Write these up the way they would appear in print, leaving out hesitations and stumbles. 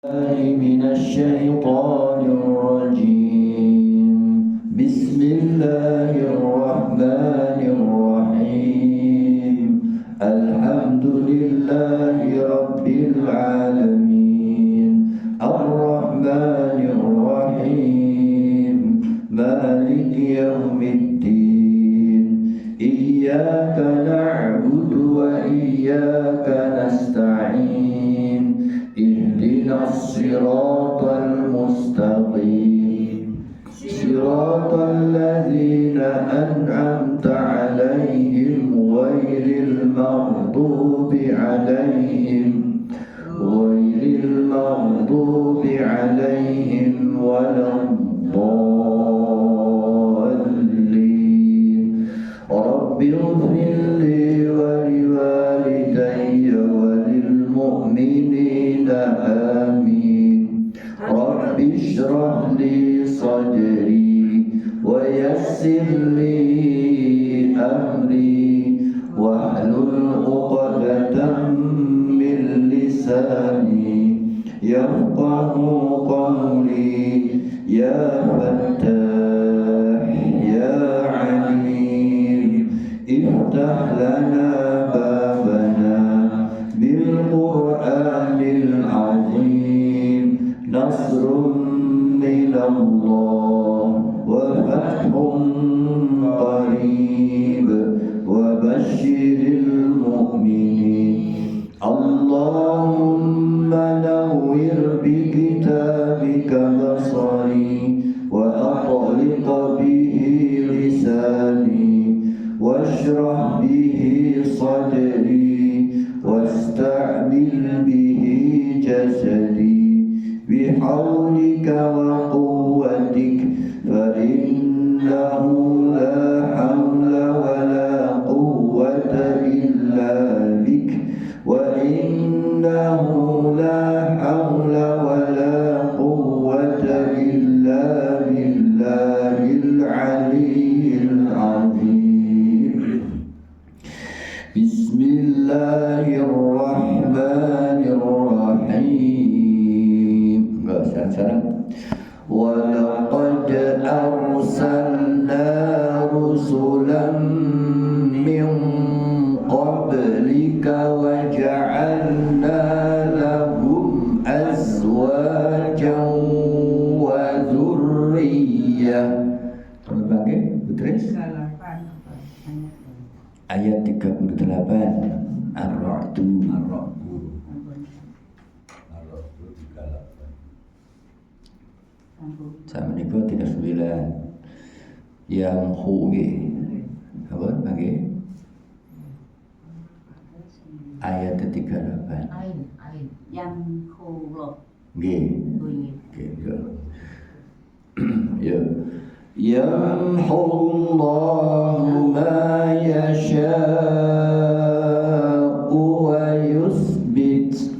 من الشيطان الرجيم. بسم الله الرحمن الرحيم. الحمد لله رب العالمين الرحمن الرحيم مالك يوم الدين. إياك نعبد وإياك نستعين. اهدنا الصراط المستقيم صراط الذين أنعمت عليهم غير المغضوب عليهم ولا الضالين. رب اغفر لي ولوالدي وللمؤمنين آمين. رب اشرح لي صدري ويسر لي أمري واحلل عقدة من لساني يفقه قولي. يا فتاح يا عليم افتح لنا بابنا بالقرآن العظيم. نصر من الله وفتح قريب وبشر المؤمنين. اللهم نور بكتابك بصري وأطلق به لساني واشرح به صدري واستعمل به جسدي بحولك وقوتك فإنه لا حول ولا قوة إلا بك وإنه لا حول ولا قوة إلا بالله العلي العظيم. بسم الله الرحمن الرحيم. ولقد أرسلنا رسلا من قبلك وجعلنا لهم أزواجا وذرية. Ayat 38 Ar-Ra'd. Sama niku 39 yang hu nggih. Apa nggih? Ayat 38. Yang hu lo. Nggih. Nggih. Ya. Yamhu Allahu ma yasha'u wa yuthbit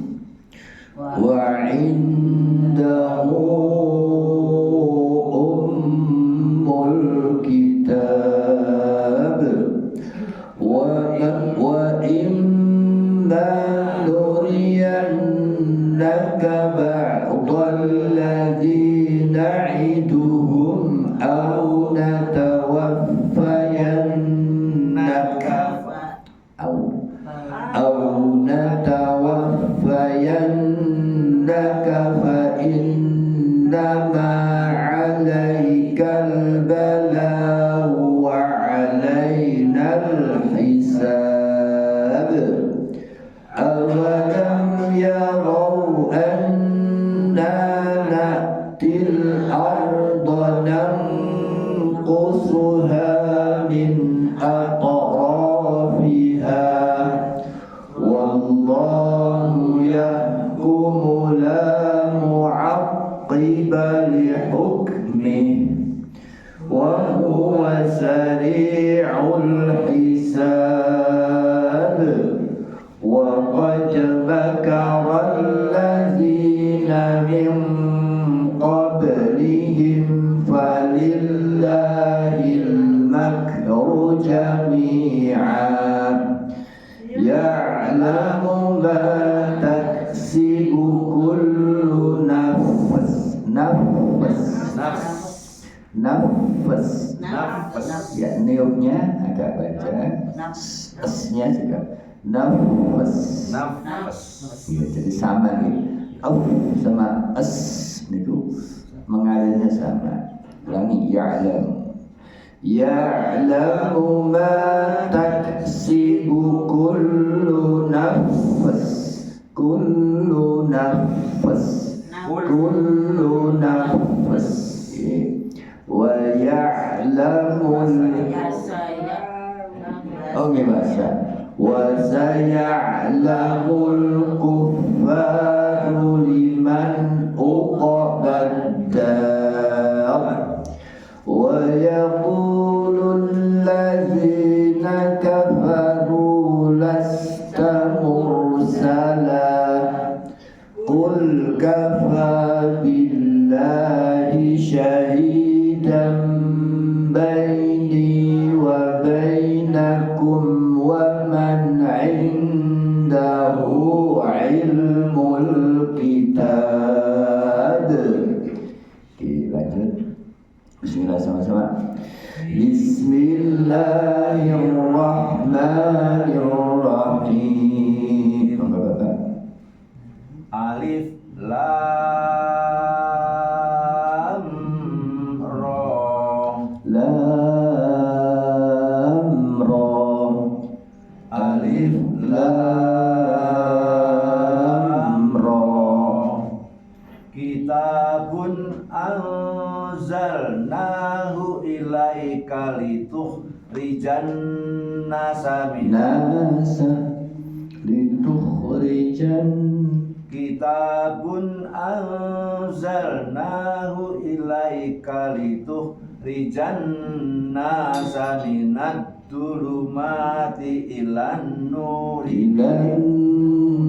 wa 'indahu ummul kitab wa imma nuriyannaka ba'dal ladzi na'iduhum أو نتوفينك فإنما عليك البلاغ وعلينا الحساب. أولم يروا أنا نأتي الأرض ننقصها من أطرافها والله يحكم لا معقب لحكمه وهو سريع الحساب. وقد مكر الذين من قبلهم فلله المكر جميعا يعلم ما تكسب كل nafas. Nafas. Ya, niupnya agak panjang. Nafas. S-nya juga nafas. Ya, jadi sama nih. Sama s itu mengalirnya sama. Ulangi, ya'lamu ma taksibu kullu nafas. Kullu nafas. Wa ya'lamul bahasa. Wa saya'lamul kuffaru liman uqbad-dar. Wa yaqulul ladzina kafaru lasta mursala. Qul kafa billahi shahidan baini wa bainakum wa man indahu ilmul kitab. Oke, lanjut. Bismillah sama-sama. Bismillahirrahmanirrahim. Bapak-bapak. Alif lam ra. Lam ra. Alif lam ra. Kitabun anzalnahu ilaika litukhrijan nasa litukhrijan. Kitabun anzalnahu ilaika litukhrijan nasa minad dhulumati ilan nuri biizni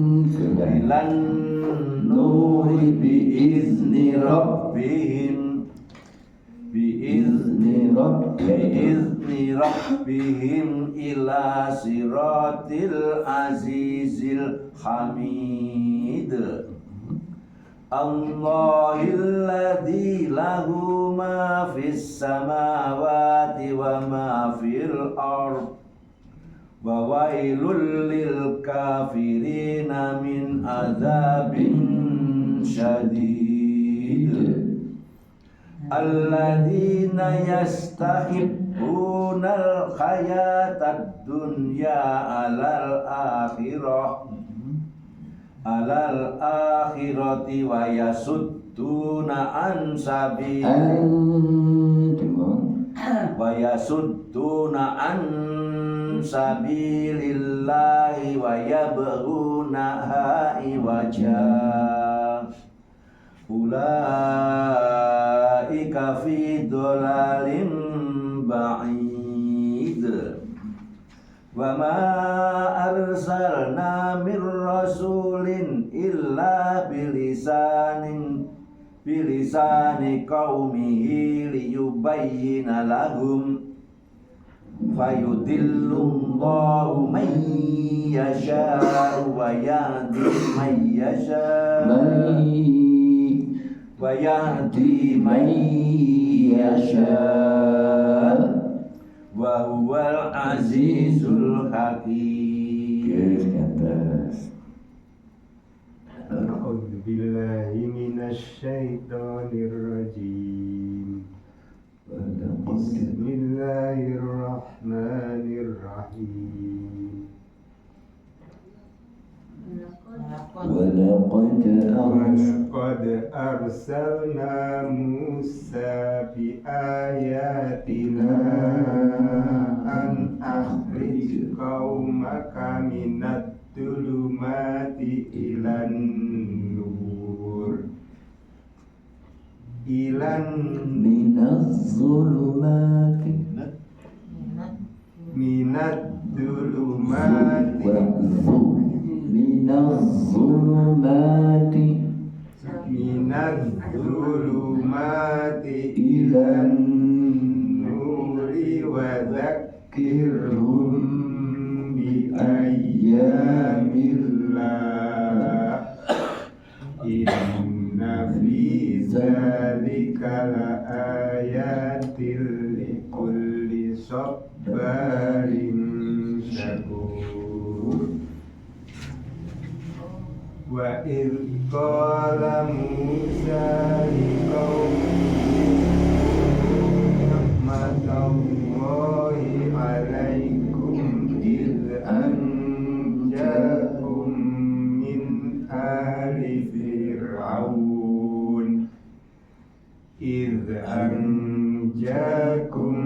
rabbihim ila siratil azizil hamid. Allahilladzi lahu ma fis samawati wa ma fil ard wa wailul lil kafirina min adzabin syadid. Alladzina yastahibbunal hayatad dunya alal akhirati wa yasudduna an sabilillahi wa yabghunaha iwaja. Ulaika fi dhalalim ba'id. Wa ma arsalna mir rasulin illa bilisani qaumihi liyubayyina lahum fayudillullahu man yasha'u wa yahdi man yasha' wa huwal azizul hakim. A'udzu billahi minasy syaithanir rajim. Bismillahirrahmanirrahim. Walaqad arsalna Musa bi ayatina an akhrij qaumaka minad dhulumati ilan nur minaz zulumati ilan nuri wa dzakkirhum bi ayyamillah inna fi dzalika laayatil likulli sabarin syakur. Wa idh qala Musa liqaumihi rahmatullahi alaikum idh anjakum min ali fir'aun idh anjakum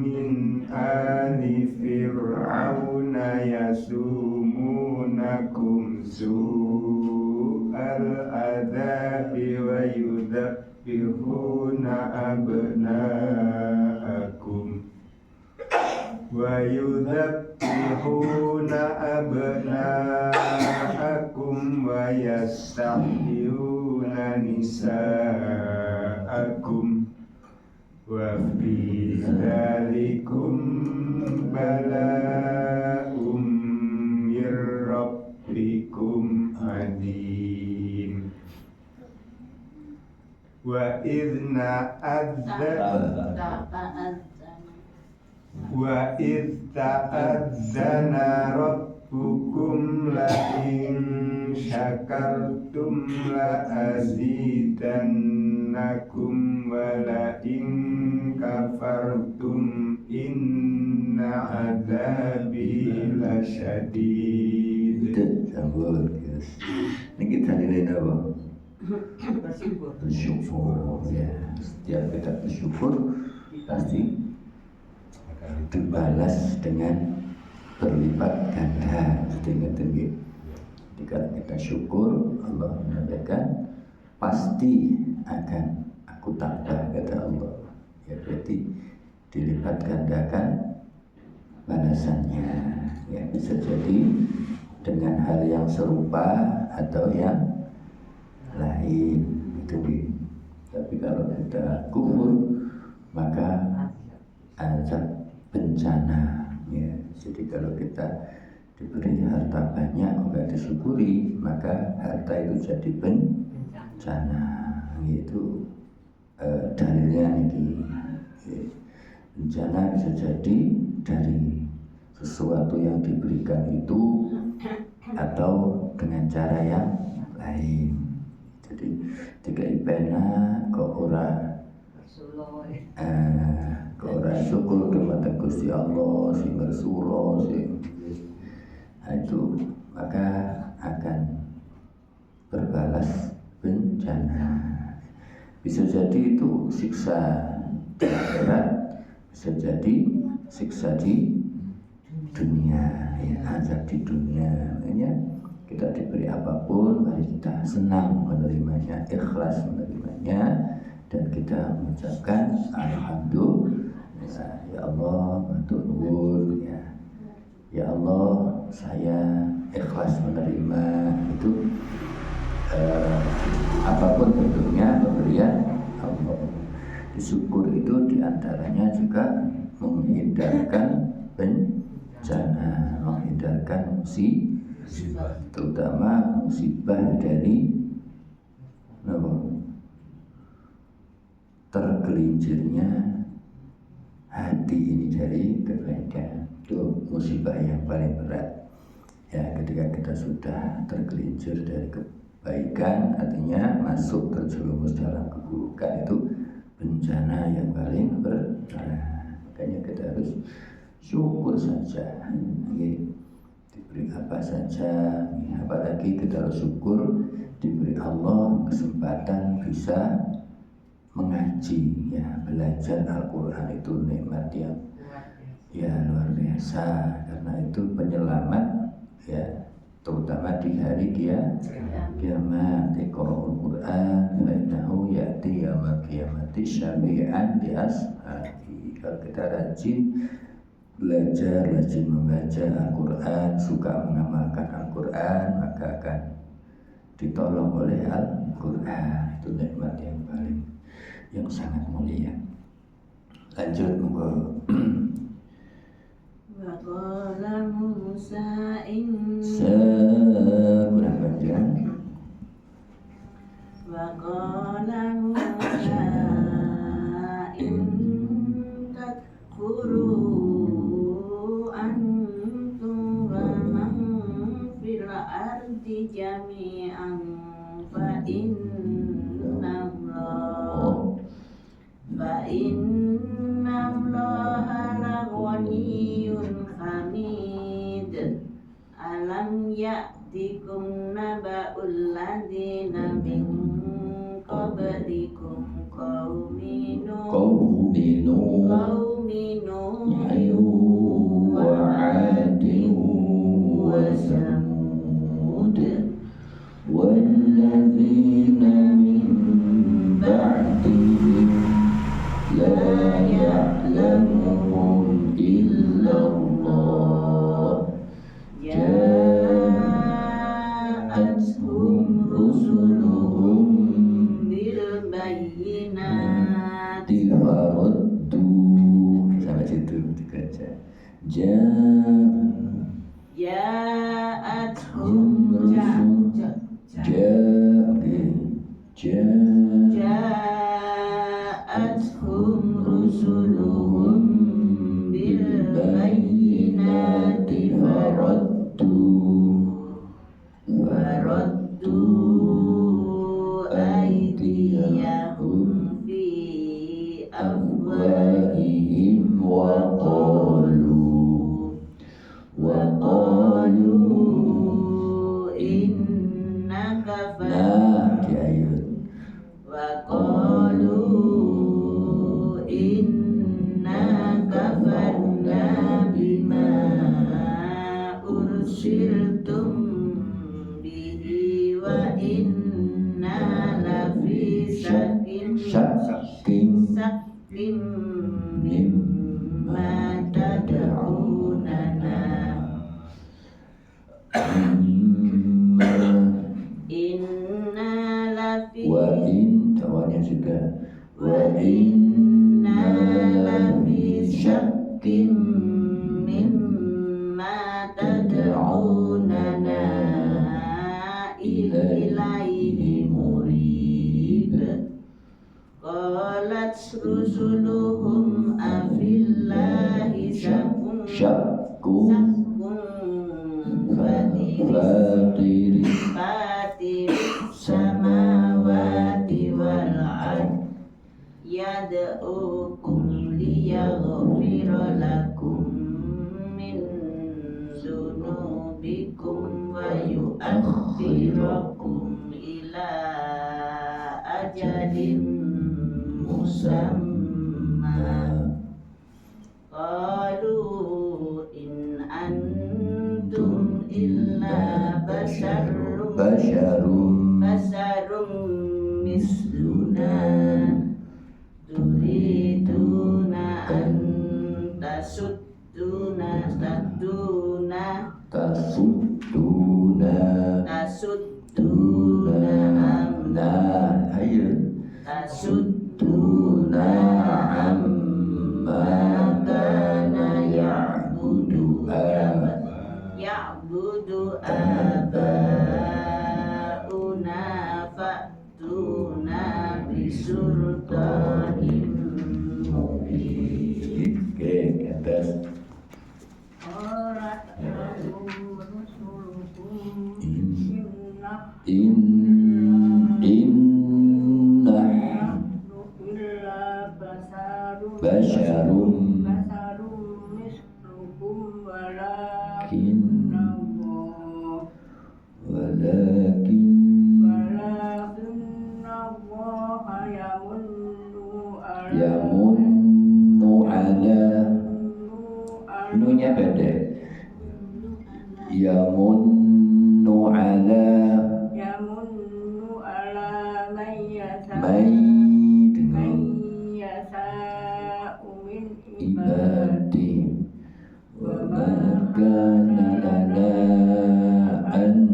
min ali fir'aun yasumunakum su'al adzabi wa yudhabbihuna abna'akum wa yastahyuna nisa'akum wa fi dzalikum bala'um mir rabbikum adim. Wa idna wa idh ta'adzana rabbukum la in syakartum la azidannakum wa la in kafartum inna adzabi lasyadid. Sambut, yes. Ini kita nilai apa? Bersyukur. Bersyukur, ya. Setiap kita bersyukur pasti dibalas dengan berlipat ganda. Tinggi-tinggi. Jika kita syukur, Allah menyampaikan pasti akan aku tambah, kata Allah. Ya berarti dilipat gandakan balasannya. Ya bisa jadi dengan hal yang serupa atau yang lain itu. Tapi kalau kita kufur maka azab bencana, ya. Jadi kalau kita diberi harta banyak enggak disyukuri maka harta itu jadi bencana. Itu dalilnya ini. Bencana bisa jadi dari sesuatu yang diberikan itu atau dengan cara yang lain. Jadi tiga ipena kok ora syukur kepada Gusti Allah si bersuro si itu maka akan berbalas bencana. Bisa jadi itu siksa di akhirat, bisa jadi siksa di dunia, ya, azab di dunia. Makanya kita diberi apapun, mari kita senang menerimanya, ikhlas menerimanya, dan kita mengucapkan alhamdulillah. Ya Allah, matur nuwun, ya Allah, saya ikhlas menerima itu apapun bentuknya pemberian Allah. Disyukur itu diantaranya juga menghindarkan bencana, menghindarkan musibah, terutama musibah dari tergelincirnya hati ini dari kebaikan. Itu musibah yang paling berat. Ya, ketika kita sudah tergelincir dari kebaikan, artinya masuk terjerumus dalam keburukan, itu bencana yang paling berat. Makanya kita harus syukur saja. Diberi apa saja, apalagi kita harus syukur diberi Allah kesempatan bisa mengaji, ya, belajar Al-Quran itu nikmat yang luar biasa, karena itu penyelamat, ya, terutama di hari kiamat. Iqra'ul Quran fa innahu ya'ti yaumal qiyamati syafi'an li ashabi. Kalau kita rajin belajar, rajin membaca Al-Quran, suka mengamalkan Al-Quran, maka akan ditolong oleh Al-Quran. Itu nikmat yang sangat mulia. Lanjut monggo. Wa qala Musa Kurang panjang. Wa qala qala Musa in takfuru antum wa man fil ardi jami'an fa inna Allaha laghaniyyun hamid. Alam ya'tikum naba'ul ladzina min qablikum qaumi Nuh wa 'adin wa samud walladzina min ba'dihim la ya'lamuhum illallah ja'atuhum rusuluhum bil bayyinati faraddu sampai situ dibaca ja'atuhum ja'atuhum rusuluhum bil bayyinati faraddu aydiyahum fi afwahihim wa qalu inna kafarna bima ursiltum bihi wa inna lafi syakin mimma tad'unana inna lafi tawannya juga wa inna lafi syakin mimma tad'unana ilaihi murib. Qalat rusuluhum afillahi syakkun fatir samawati wal ard yad'ukum liyaghfira lakum min dunubikum wa yu'akhkhirakum ila ajalin musamma. Qalu in antum illa basharum misluna turiduna an tasudduna amma kana ya'budu abauna fa'tuna bisultanin mubin. Oke, ke atas. Inna basyarum mislukum walakin Allah yamunnu ala nunya beda yamunnu ala may dengan ibadi wa ma kana lana an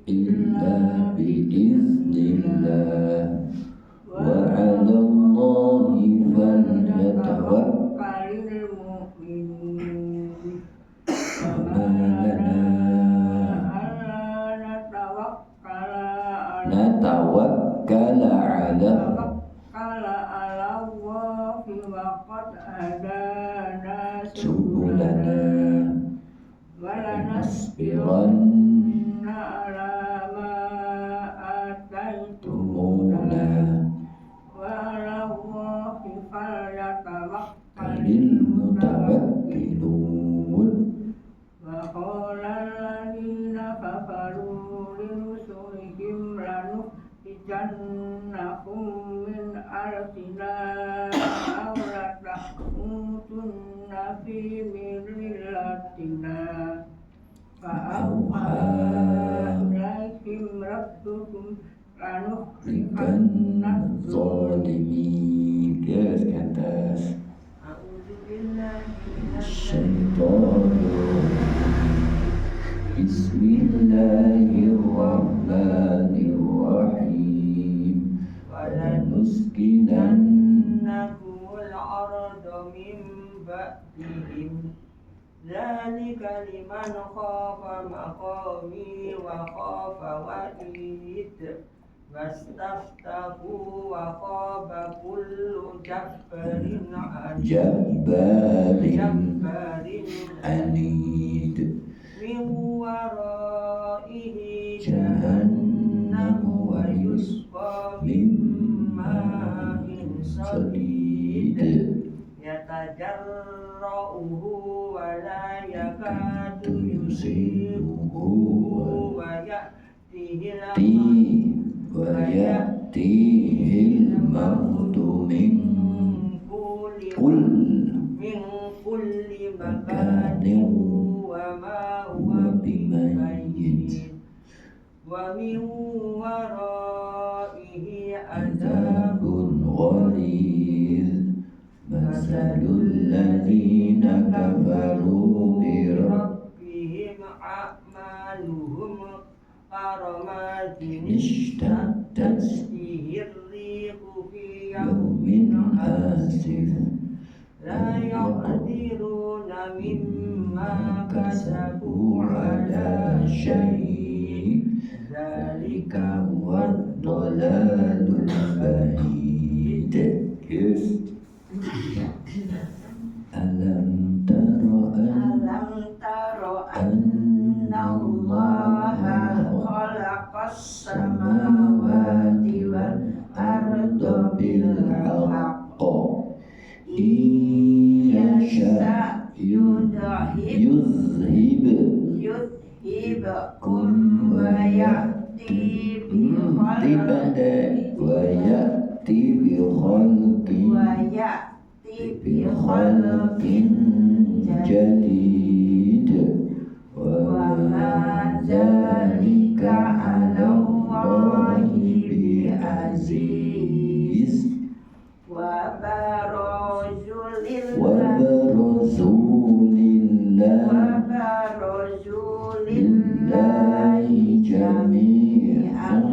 illa biiznillah wa 'ala Allahi falyatawakkalul mu'minun. hadana subulana walanasbiran nasbiranna ala ma tumuna ataitumuna walallahi falyatawakkalul kalil mutawakkilun wa qala alladziina kafaru lirusulihim lanukhrijannakum min ardina aw latamutunna fi millatina fa'auha ilaihim rabbukum rikan lanukhrijannakum zalimin. Yes, ke atas. A'udzubillahi Bismillahirrahmanirrahim. Walanuskinan nakumul arda min ba'dihim dzalika liman khafa maqami wa khafa wa'id wastaftahu wa khaba kullu jabbarin jabbarin jabbarin anid min waraihi jahannamu wa yusqa min min ma'in ma'in sadid yatajarra'uhu wa la yakadu yusibuhu wa ya'tihi wa ya'tihil mautu min kulli makanin wa ma huwa huwa bimayyit wa min waraihi azabun ghalidh masalul ladzina kafaru bi rabbihim a'maluhum karamatin ishtaddat rihu fi yawmin asif la yaqdiruna mimma kasabu ala syai' dzalika huwa dhalalul ba'id. Yes. Alam taro anna Allaha khalaqas samawati wal arda bil haqqi yasha yuzhibkum wa ya'ti bi khalqin jadid wa ma dzalika 'ala Allahi bi aziz wa barazu lillahi jami'an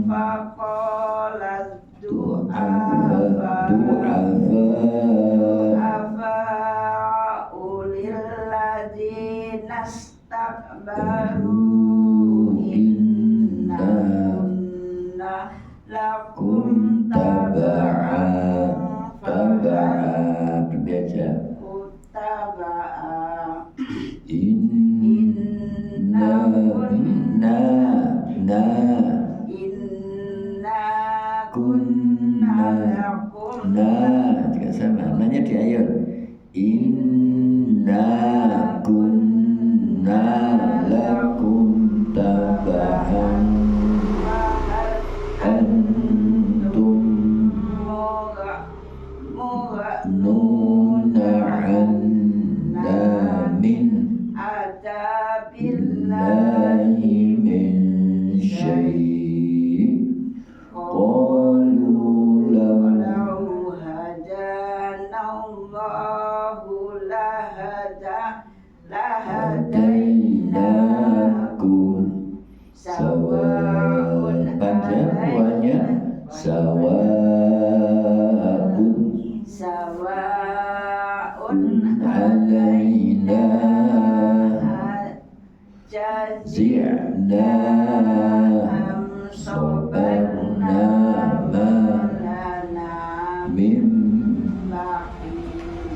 faqala du'afa lilladzina istakbaru inna lakum taba'a berbaca inna kunna lakum juga sama namanya di ayat inna kunna lakum taba'an antum nuna anna min adabillahi min syai' qalu law hadanallahu lahadainakum sawa'un panjangnya sawa'un alaina jazi'na am sabarna ma lana min mahis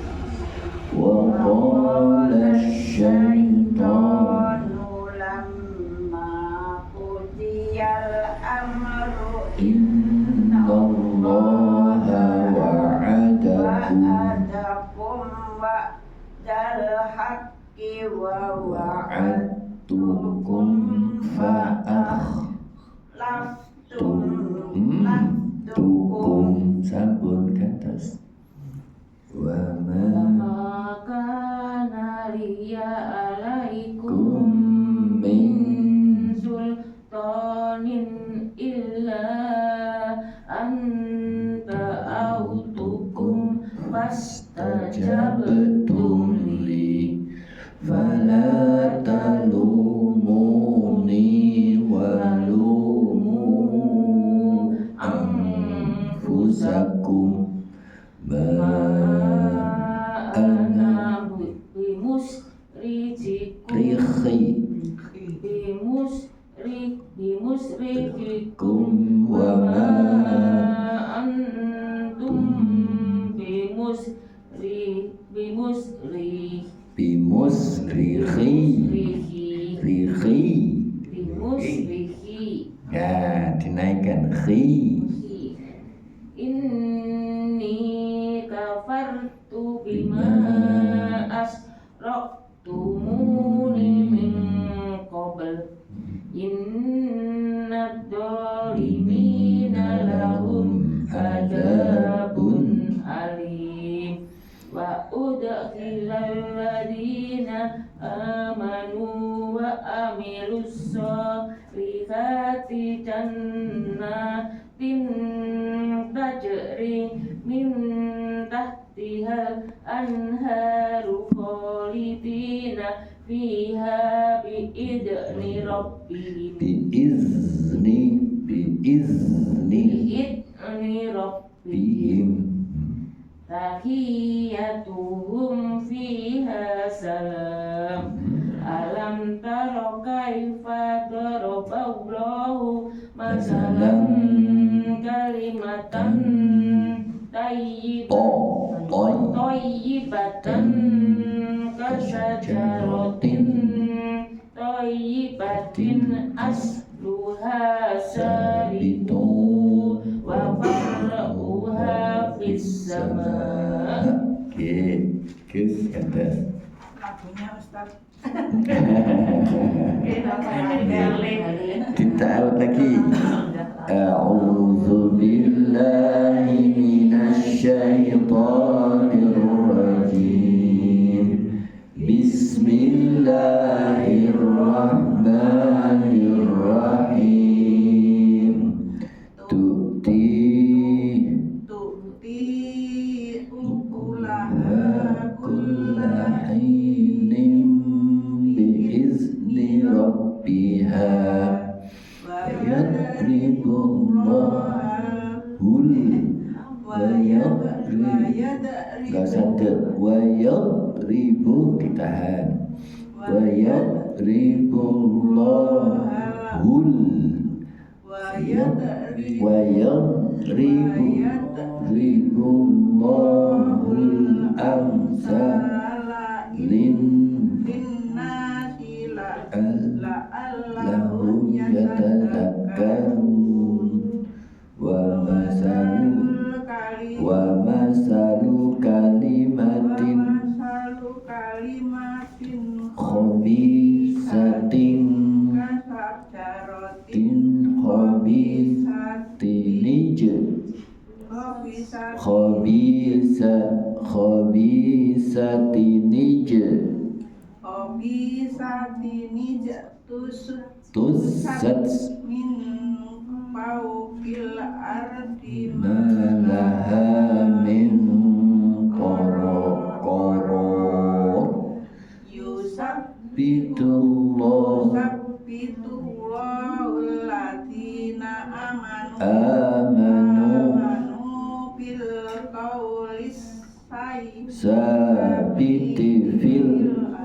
wa'adtukum fa'akhtukum sampun kantos wa ma kana liya alaikum kum min sultanin illa anta autukum fastajabtum li fala talumuni walumu anfusakum ma ana bimusrikikum wa ma antum bimusrikhi ya dinaikkan khi inni kafartu bima asraktumuni min qabl innad dhalimina lahum adabun alim wa udkhilal ladina amanu wa amilus solihati jannatin tajri min tahtihal anharu khalidina fiha biidni rabbihim biizni rabbihim tahiyyatuhum fiha salam alam tara kaifa daraballahu masalan kalimatan tayyibatan kasajaratin tayyibatin asluha sabitu wa far'uha fis sama. Oke, kus kantos Lagunya Ustaz. ditaut lagi. A'udzu billahi minasy syaithanir rajim. Bismillahirrahmanirrahim. Tu'ti ukulaha kullahinin biizni rabbiha wa yadribu ditahan wa yadribullahul amsalin lahum yatadakkarun wa masalu kalimatin khabisatin tusat min fawqil ardi malaha min qarqar yusabbitullahu bitullah ladina amanu bil qawlis sabiti fil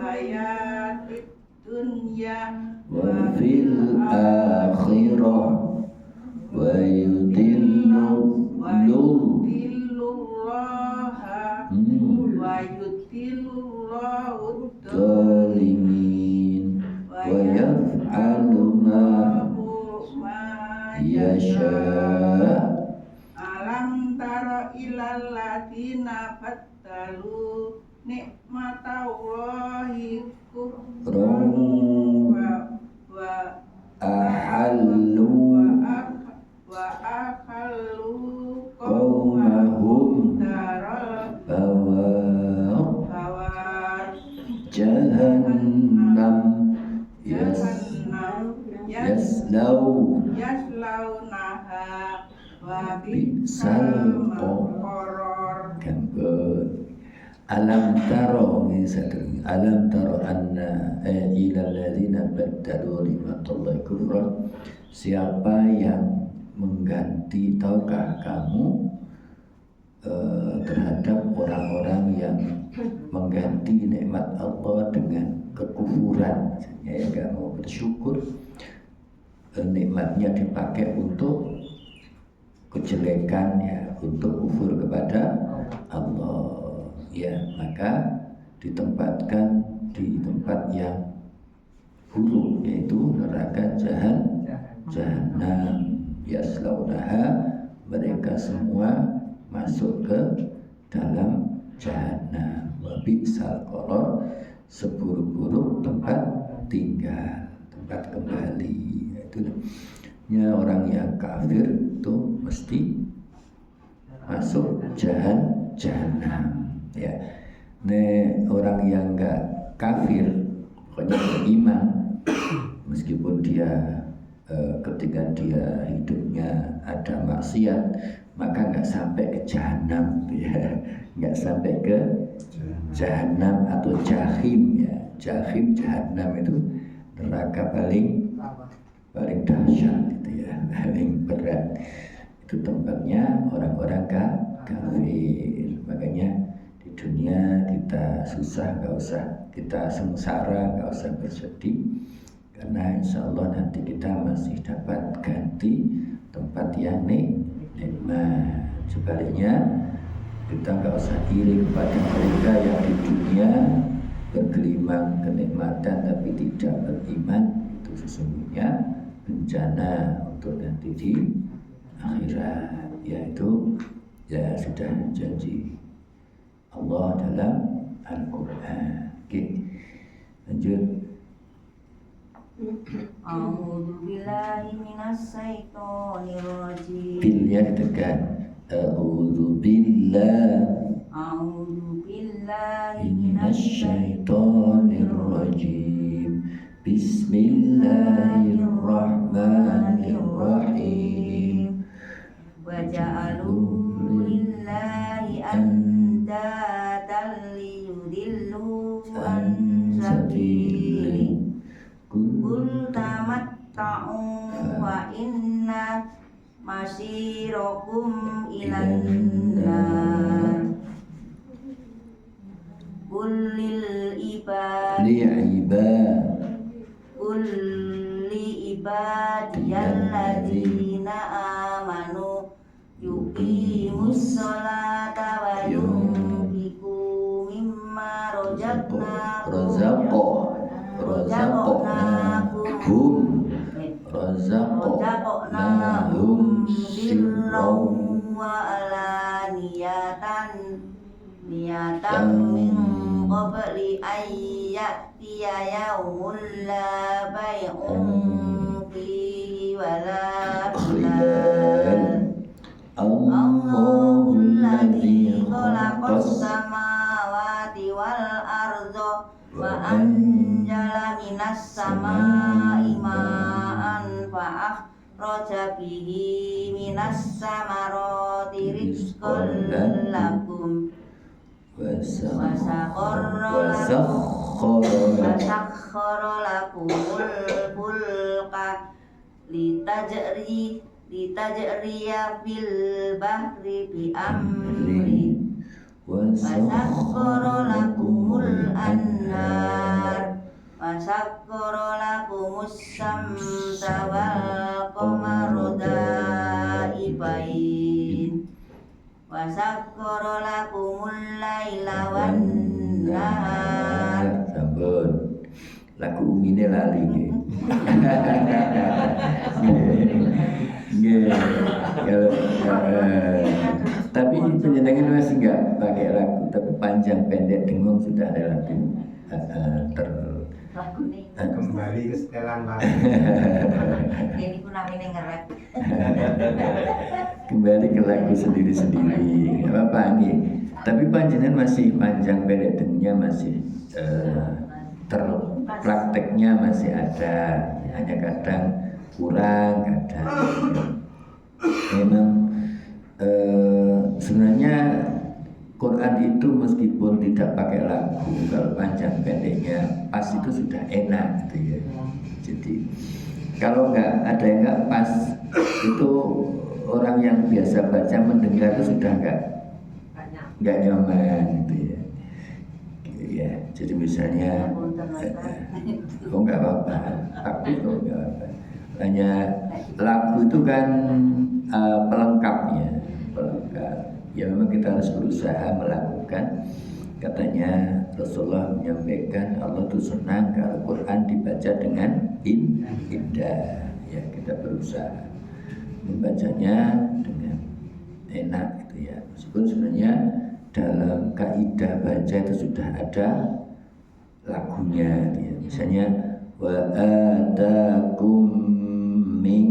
hayatid dunya wa fil akhirah wa yudillullahu dhalimin wa yaf'alu ma yasha. Alam tara ilal ladina battalu nikmatallahi Raw wa ahallu akhalu qaumahum daral bawar bawar jahannam jahannam yaslaunaha wa Bisal qoror. Gambar alam taro alam taro anna ila alladzina baddalu nikmatallahi kufran. Siapa yang mengganti, tahukah kamu terhadap orang-orang yang mengganti nikmat Allah dengan kekufuran, maksudnya ya gak mau bersyukur, nikmatnya dipakai untuk kejelekan, ya, untuk kufur kepada Allah, ya, maka ditempatkan di tempat yang buruk, yaitu neraka jahanam. Yaslaunaha, mereka semua masuk ke dalam jahanam. Wa bi'sal qarar, seburuk-buruk tempat tinggal, tempat kembali. Itu ya, orang yang kafir itu mesti masuk jahanam, ya. Orang yang enggak kafir, pokoknya beriman, meskipun dia ketika dia hidupnya ada maksiat, maka nggak sampai ke jahanam, ya, nggak sampai ke jahanam atau jahim, ya. Jahim, jahanam itu neraka paling dahsyat, gitu ya, paling berat. Itu tempatnya orang-orang kafir. Makanya di dunia kita susah, nggak usah kita sengsara, nggak usah bersedih, karena insya Allah nanti kita masih dapat ganti tempat yang nikmat. Sebaliknya kita nggak usah iri kepada mereka yang di dunia bergelimang kenikmatan tapi tidak beriman. Itu sesungguhnya bencana untuk nanti di akhirat, yaitu ya sudah janji Allah dalam Al-Quran. Oke, lanjut. A'udzu billahi minasyaitonir rajim. Bilnya ditekan. A'udzu billahi minasyaitonir rajim. Bismillahirrahmanirrahim. Wa ja'alu lillahi andatan liyudillu an sabili. Kul tamatta'u wa inna masirakum ilan nar. Qul lil ibadiyalladzina amanu yuqimus sholata wa yunfiqu mimma razaqnahum sirran wa alaniyatan min qabli ayyatiya yawmul la bay'un fihi wala khilal. Allahul ladzi khalaqas samawati wal arda wa anjala minas samai ma'an fa akhraja bihi minas samarati rizqan lakum wa sakhkhara lakumul fulka litajriya fil bahri bi amri wa sakhkhara lakumul anhar wa sakhkhara lakumus syamsa wal qamara da'ibain wa sakhkhara lakumul laila wan nahar. Sampun. Lagu umine lali nggih. Nggih. Tapi penjenengan masih enggak pakai lagu, tapi panjang pendek dengung sudah relatif kembali ke setelan lagi. Ini pun namanya ngerap. Kembali ke lagu sendiri-sendiri. Apa nih? Tapi panjenengan masih panjang pendek dengannya masih prakteknya masih ada, hanya kadang kurang, kadang memang sebenarnya Quran itu meskipun tidak pakai lagu, kalau panjang pendeknya pas itu sudah enak gitu ya. Jadi kalau nggak ada yang nggak pas itu orang yang biasa baca mendengar itu sudah nggak nyaman gitu ya. Ya, jadi misalnya oh nggak apa-apa, aku kok nggak apa. Hanya lagu itu kan pelengkapnya, pelengkap. Ya memang kita harus berusaha melakukan. Katanya Rasulullah menyampaikan Allah itu senang kalau Quran dibaca dengan indah. Ya kita berusaha membacanya dengan enak gitu ya. Meskipun sebenarnya dalam kaidah baca itu sudah ada lagunya gitu ya. Misalnya wa atakum min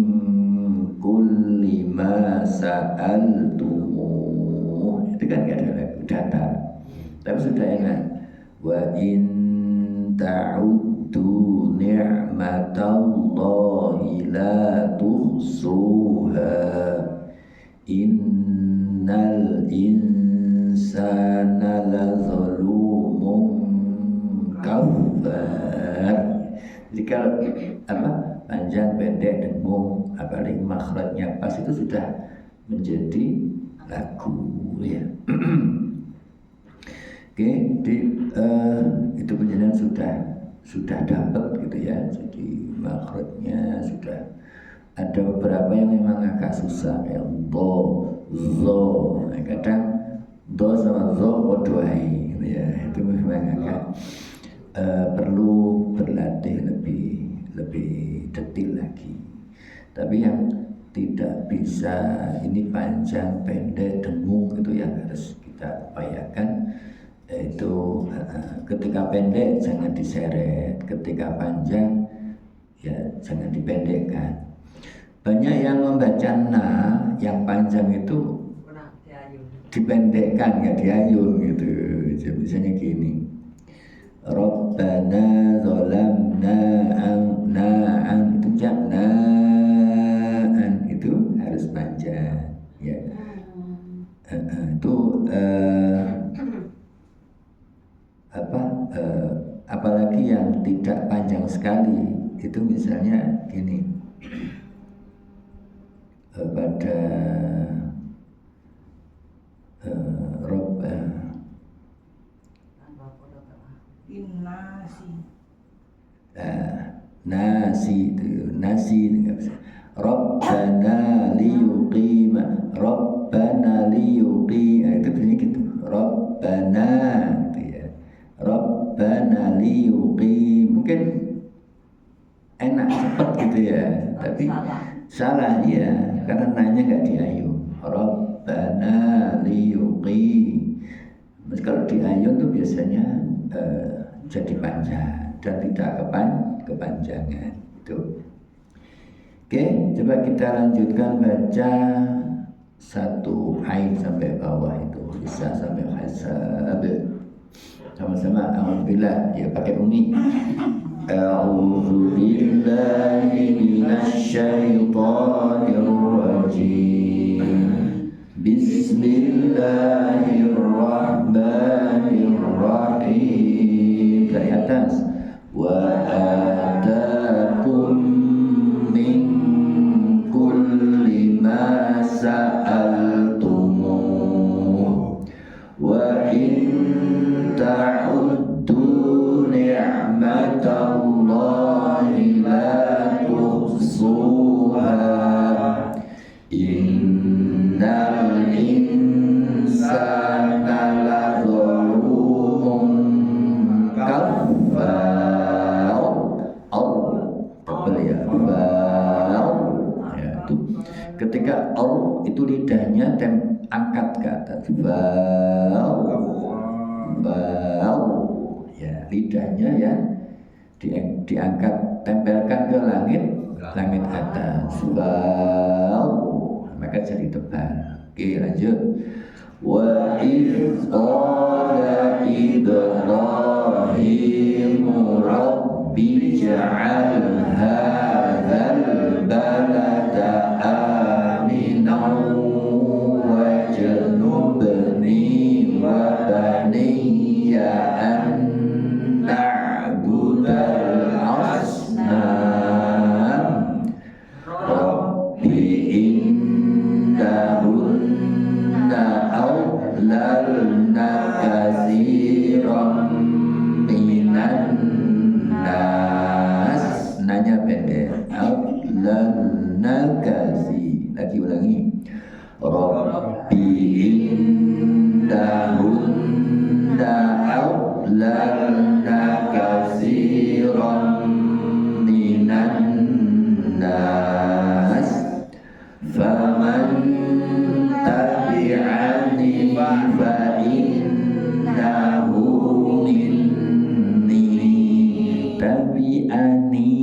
kulli ma sa'altumuh, itu kan gak ada lagu, datar tapi sudah enak. Wa in ta'uddu ni'matallahi la tuhsuha innal insana la zalumun kafar. Jadi kalau panjang pendek dengung apalagi makhrajnya pas itu sudah menjadi lagu ya. Oke, itu penjelasan sudah dapat gitu ya. Jadi makhrajnya sudah ada beberapa yang memang agak susah kayak do, zo. Nah, kadang do sama zo bodohai gitu ya. Itu memang agak perlu berlatih lebih detil lagi. Tapi yang tidak bisa ini panjang pendek dengung itu yang harus kita upayakan. Itu ketika pendek jangan diseret, ketika panjang ya jangan dipendekkan. Banyak yang membaca yang panjang itu dipendekkan, nggak diayun gitu. Jadi misalnya gini, Rabbana zalamna an itu jangan itu harus panjang ya. Itu apalagi yang tidak panjang sekali itu misalnya gini pada nasi itu nasi nggak bisa. Rabbana liyuqima itu bunyinya gitu. Rabbana gitu ya. Rabbana liyuqim mungkin enak cepat gitu ya, tapi salah ya karena nanya nggak diayun. Rabbana liyuqim. Kalau diayun tuh biasanya jadi panjang dan tidak kepanjangan itu. Oke, coba kita lanjutkan baca satu ain sampai bawah itu bisa sampai hasab. Sama-sama alhamdulillah ya pakai umi. A'udzu billahi minasy syaithanir rajim. Bismillahirrahmanirrahim. Dari atas. Wa atakum min kulli ma sa'altumuh wa in ta'uddu ni'matallahi la tuhsuha innal insana la zalumun kafar. Ketika itu lidahnya angkat ke atas. Bau. Ya, lidahnya ya diangkat, tempelkan ke langit atas. Wow, maka jadi tebal. Oke, lanjut. Wa idh qala Ibrahim rabbi ij'al hadzal balada aminan wajnubni wa baniya an na'budal asnam rabbi innahunna awlalna katsiran minan nas. Nanya pendek. Awlalna katsir. Lagi ulangi. Rabbi innahunna awlalna katsiran minan nas faman tabi'ani fa innahu minni. Tabi'ani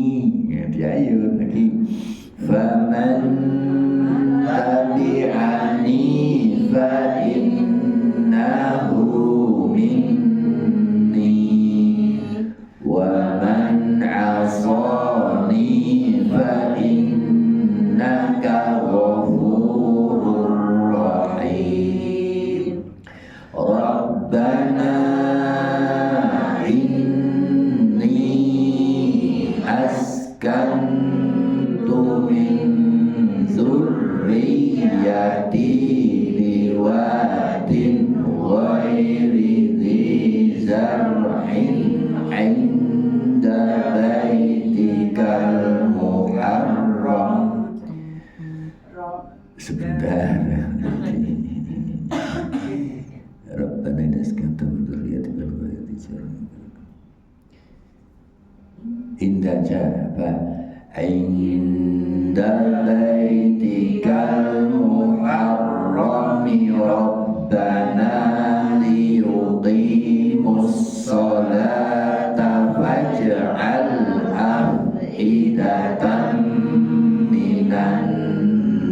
ya, diayun lagi. Faman tabi'ani fa innahu minni wa man 'asani fa innaka ghafurur rahim. Rabbana inni askantu min dzurriyyati biwadin ghairi dzi zar'in 'inda baitikal muharram. Sebentar. Rabbana naskantu min dzurriyyati biwadin inda jaba inda baitikal muharrami rabbana liyuqimus salata faj'al af'idatan minan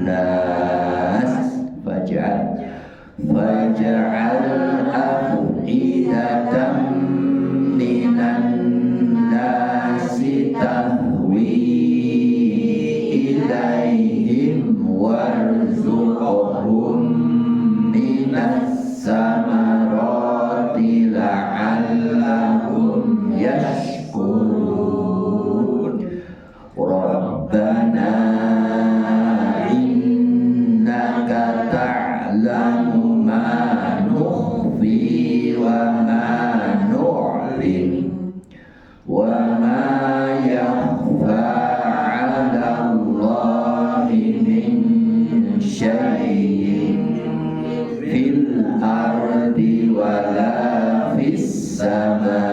nas faj'al af'idatan minan nasi tahwi ilaihim warzuqhum minas samarati la'allahum yashkurun. Rabbana innaka ta'lamu ma nukhfi wa ma nu'lin wa ma yakhfa 'ala Allahi min syai'in fil ardi wala fis sama'.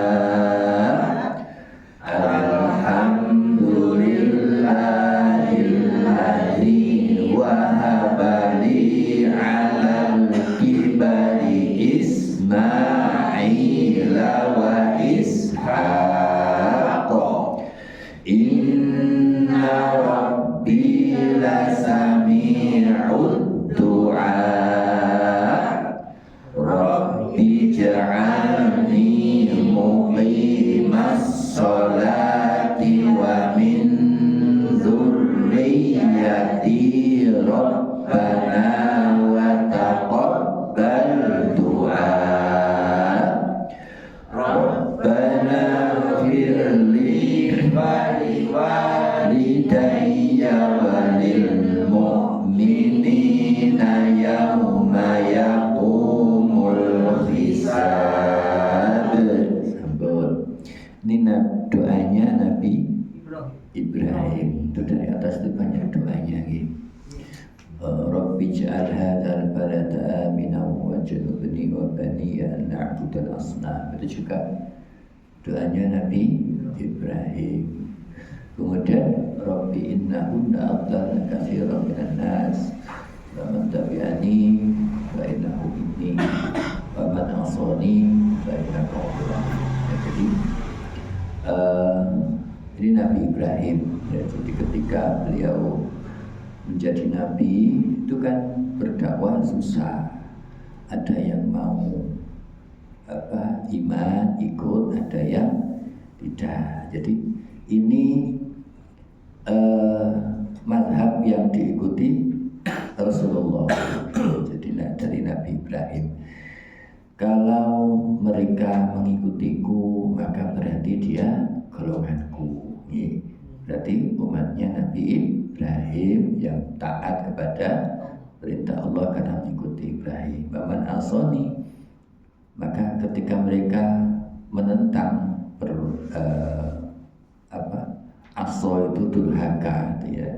Alhamdulillahilladzi wahaba li 'alal kibari Ismaila wa Ishaq. Inna rabbi lasami'ud du'a. Rabbi ja'alni muqimas sholati wa min dzurriyyati rabbana wa taqabbal du'a. Rabbana firli walidayya walil mu'minina yawma yaqumul hisab. Sambut. Ini doanya Nabi Ibrahim. Itu dari atas itu banyak doanya gitu. Rabbi ij'al hadzal balada aminan wajnubni wa baniya an na'budal asnam. Itu juga doanya Nabi Ibrahim. Kemudian Rabbi innahunna adlalna katsiran minan nas wa man tabi'ani fa innahu minni wa man 'asani fa innaka ghafurur rahim. Jadi Ini Nabi Ibrahim ya, jadi ketika beliau menjadi nabi itu kan berdakwah susah, ada yang mau iman ikut, ada yang tidak. Jadi ini mazhab yang diikuti Rasulullah. Jadi dari Nabi Ibrahim, kalau mereka mengikutiku maka berarti dia golonganku. Berarti umatnya Nabi Ibrahim yang taat kepada perintah Allah karena mengikuti Ibrahim. Baman asoni, maka ketika mereka menentang aso itu durhaka, ya,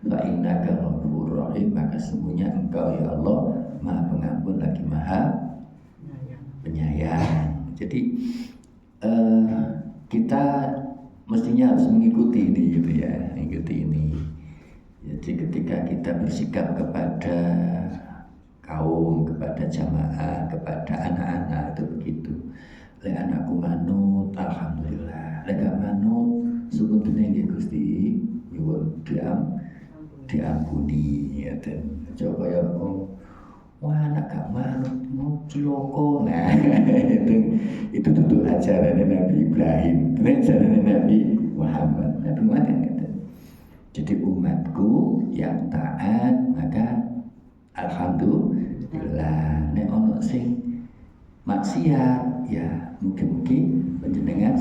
fa innaka ghafurur rahim, maka sesungguhnya engkau ya Allah Maha Pengampun lagi Maha Penyayang. Jadi kita mestinya harus mengikuti ini gitu ya, mengikuti ini. Jadi ketika kita bersikap kepada kaum, kepada jamaah, kepada anak-anak itu begitu. Lek anakku manut, alhamdulillah. Lek gak manut, sebetulnya nggih Gusti nyuwun diampuni ya, dan coba ya wah anak gak manut mau ciloko. Nah itu tutup ajaran Nabi Ibrahim, ajaran Nabi Muhammad. Nabi Muhammad kan, jadi umatku yang taat maka alhamdulillah. Nek ono sing maksiat ya mungkin penjenengan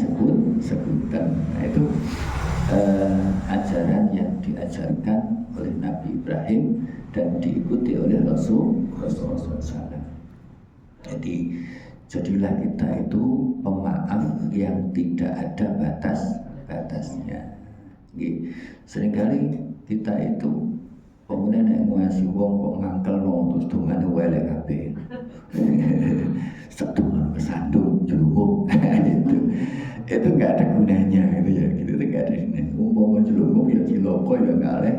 sebutan. Nah itu ajaran yang diajarkan oleh Nabi Ibrahim dan diikuti oleh Rasulullah SAW. Jadi jadilah kita itu pemaaf yang tidak ada batasnya. Seringkali kita itu kemudian yang ngasih wong kok ngangkel terus dongane welek kabeh. Sedungan kesandung jelumuk itu nggak ada gunanya gitu ya, gitu itu nggak ada gunanya. Umpama jelumuk ya ciloko ya nggak oleh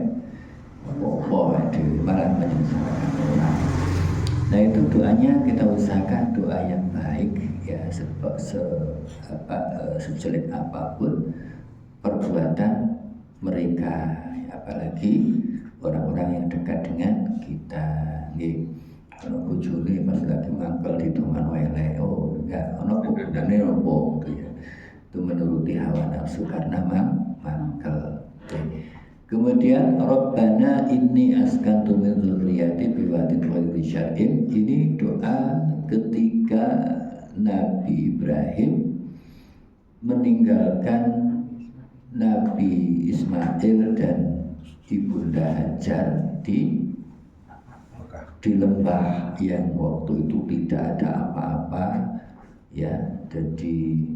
apa-apa, malah menyesalkan orang. Nah itu doanya kita usahakan doa yang baik ya, sejelek apapun perbuatan mereka, apalagi orang-orang yang dekat dengan kita. Kalau bojone pas lagi mangkel di dongan welek, oh enggak, ono gunane opo gitu ya. Itu menuruti hawa nafsu karena mangkel. Kemudian Rabbana inni askantu min dzurriyyati biwadin ghairi syar'in, ini doa ketika Nabi Ibrahim meninggalkan Nabi Ismail dan Ibunda Hajar di lembah yang waktu itu tidak ada apa-apa ya, jadi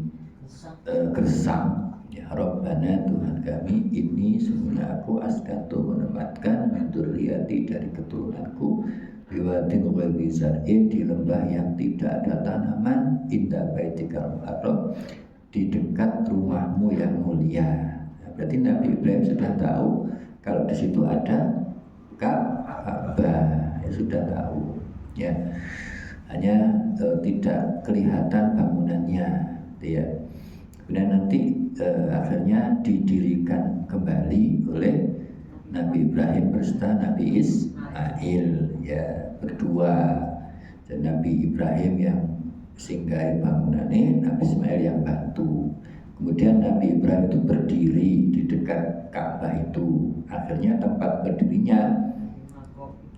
gersang ya. Rabbana Tuhan kami, ini sungguhnya aku askantu menempatkan min dzurriyyati dari keturunanku biwadin ghairi syar'in di lembah yang tidak ada tanaman inda baitikal muharram, di dekat rumahmu yang mulia. Berarti Nabi Ibrahim sudah tahu kalau di situ ada Ka'bah, ya sudah tahu ya, hanya tidak kelihatan bangunannya ya. Kemudian nanti akhirnya didirikan kembali oleh Nabi Ibrahim beserta Nabi Ismail ya, berdua. Dan Nabi Ibrahim yang singgahi bangunannya, Nabi Ismail yang bantu. Kemudian Nabi Ibrahim itu berdiri di dekat Ka'bah itu. Akhirnya tempat berdirinya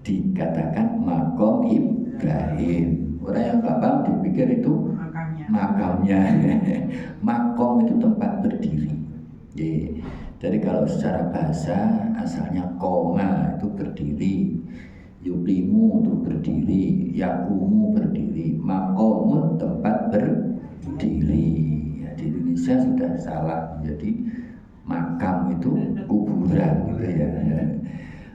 dikatakan makom Ibrahim. Orang yang nggak paham dipikir itu makamnya. Makom itu tempat berdiri. Jadi kalau secara bahasa asalnya koma itu berdiri, yuqimu itu berdiri, yakumu berdiri, makomun tempat berdiri. Di Indonesia sudah salah, jadi makam itu kuburan gitu ya.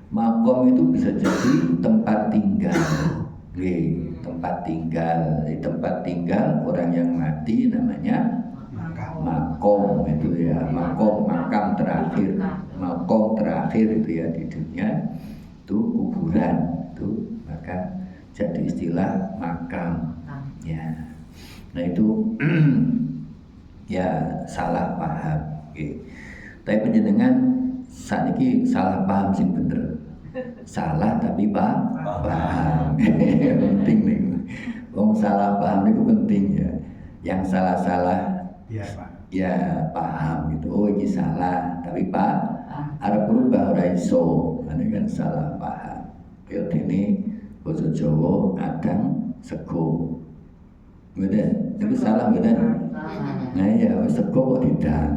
Makom itu bisa jadi tempat tinggal, tempat tinggal. Di tempat tinggal orang yang mati namanya makom itu ya. Makom, makam terakhir, makom terakhir itu ya di dunia itu kuburan itu, maka jadi istilah makam ya. Nah itu ya salah paham. Tapi panjenengan saniki salah paham sing bener. Salah tapi paham. Penting nih. Wong salah paham itu penting ya. Yang salah-salah Iya Pak. ya paham gitu. Oh ini salah tapi arep berubah ora iso. Ini kan salah paham. Ya dene basa Jawa adang sego. Bener, itu salah bener. Nah ya sego kok didang.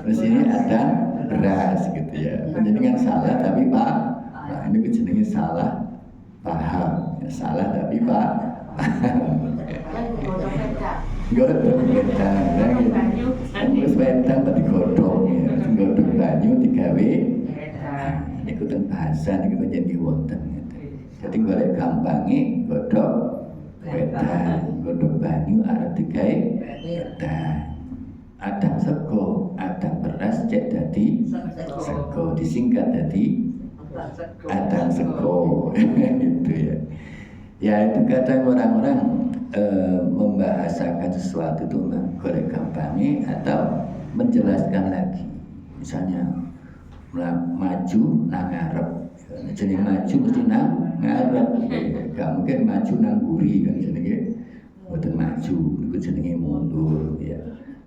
Terus ini ada beras gitu ya. Jadi kan salah tapi nah ini jenenge salah paham. Ya, salah tapi paham. Godhong wedang. Terus wedang kok digodhong ya. Godhong banyu digawe. Niku ten bahasa niku jadi wonten gitu. Jadi golek gampange godhong wedang, godhong banyu arep digawe wedang. Adang sego, adang beras cek dadi sego, disingkat dadi adang sego. Gitu ya. Ya itu kadang orang-orang membahasakan sesuatu itu golek gampangnya atau menjelaskan lagi. Misalnya maju nang ngarep. Jenenge maju mesti nang ngarep. Gak mungkin maju nang mburi kan jenenge mboten maju, iku jenenge mundur ya.